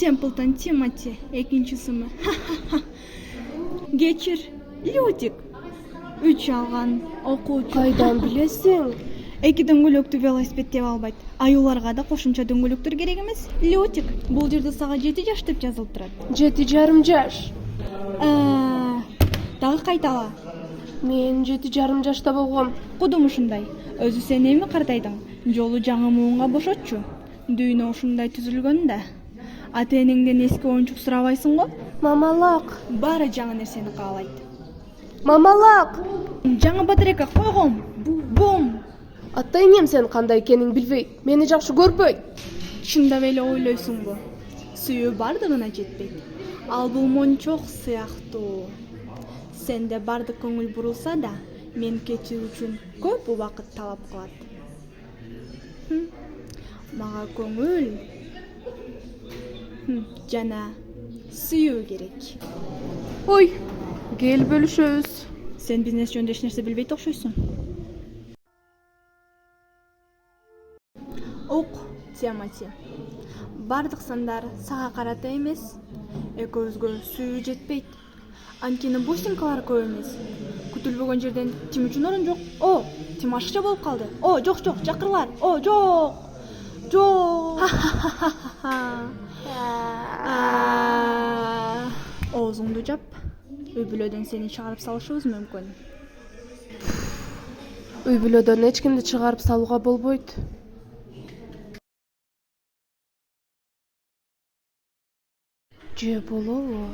Темплтон Тимоти, экинчи ысымы. Кечир, Лютик. 3 алган окуучу. Кайдан билесиң? 2 дөңгөлөктү велосипед деп албайт. Аюларга да кошумча дөңгөлөктөр керек эмес. Лютик, бул жерде сага 7 жаш деп жазылып турат. 7,5 жаш. Дагы кайтала. Мен 7,5 жашта болгом. Кудум ушундай. Өзү сен эми картайдың. Жолу жаңы муунга бошотчу. Дүйнө ушундай түзүлгөн да. Ата-энеңден эски оюнчук сурабайсың го? Мамалак. Баары жаңы нерсени каалайт. Мамалак. Жаңы батарейка койгом. Бум. Ата-энем сен кандай экенин билбейт. Мени жакшы көрбөйт. Чындап эле ойлойсуңбу? Сүйүү бардыгына жетпейт. Ал бул мончок сыяктуу. Сенде бардык көңүл бурулса да, мен кетүү үчүн көп убакыт талап кылат. Мага көңүл жана сүйүү керек. Ой, кел бөлүшөбүз. Сен бизнес жөнүндө эч нерсе билбейт окшойсуң. Ук, Тимоти. Бардык сандар сага карата эмес. Экөөбүзгө сүйүү жетпейт. Анткени бусинкалар көп эмес. Күтүлбөгөн жерден Тим үчүн орун жок. О, Тим ашыкча болуп калды. О, жок, жакырлар. О, жок. Оозуңду жап. Үй бүлөдөн сени чыгарып салышыбыз мүмкүн. Үй бүлөдөн эч кимди чыгарып салууга болбойт. Же болобу?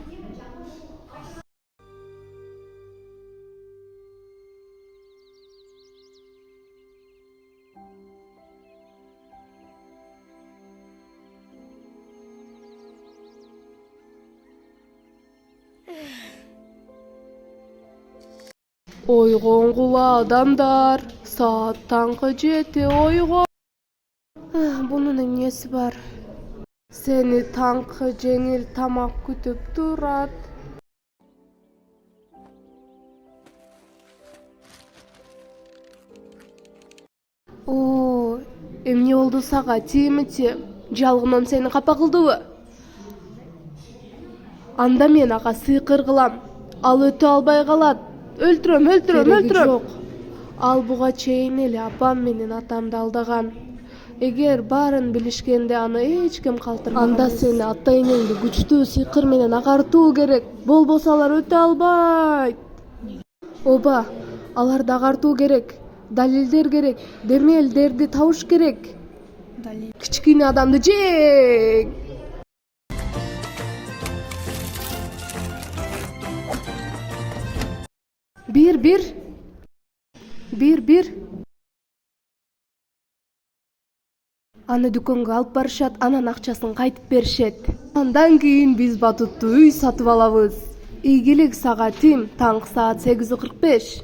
Ойгонгула адамдар, саат таңкы 7 ойгон. Бунун эмнеси бар? Сени таңкы жеңил тамак күтүп турат. О, эмне болду сага, Тимоти? Жалгыным сени капа кылдыбы? Анда мен ага сыйкыр кылам. Ал өтө албай калат. Өлтүрөм. Жок. Ал буга чейин эле апам менен атамды алдаган. Эгер баарын билишкенде аны эч ким калтырбаган. Анда сени ата-энеңди күчтүү сыйкыр менен агартуу керек. Болбосо алар өтө албайт. Оба, аларды агартуу керек. Далилдер керек. Демелдерди табыш керек. Далил. Кичкене адамды жең. Бир. Аны дүкөнгө алып барышат, анан акчасын кайтып беришет. Андан кийин биз батуттуу үй сатып алабыз. Ийгилик сага, Тим, таңкы саат 8:45.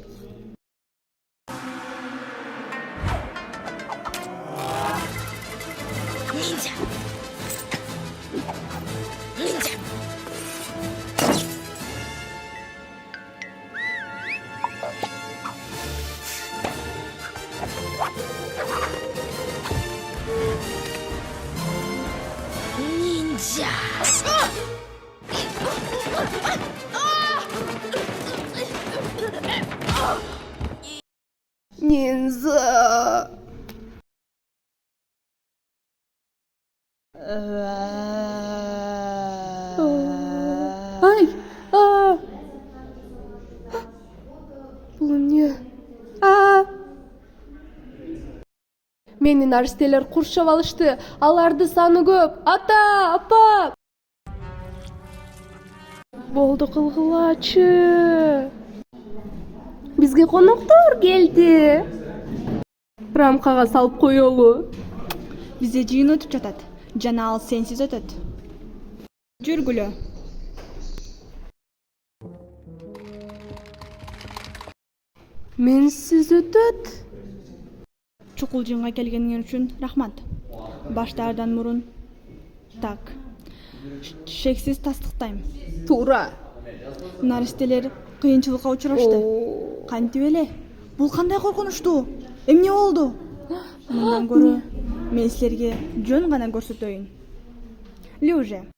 Нинза. Ай! Бул эмне? Мени наристелер курчап алышты. Аларды саны көп. Ата, апа! Болду, кылгылачы. Бизге коноктор келди. Рамкага салып коелу. Бизде жыйын өтүп жатат. Жана ал сенсиз өтөт. Жүргүлө. Менсиз өтөт. Чукул жыйынга келгениң үчүн рахмат. Баштаардан мурун. Так. Шексиз тастыктайм. Туура. Наристелер кыйынчылыкка учурашты. Кантип эле? Бул кандай коркунучтуу? Эмне болду? Мындан көрө мен силерге жөн гана көрсөтөйүн. Люже.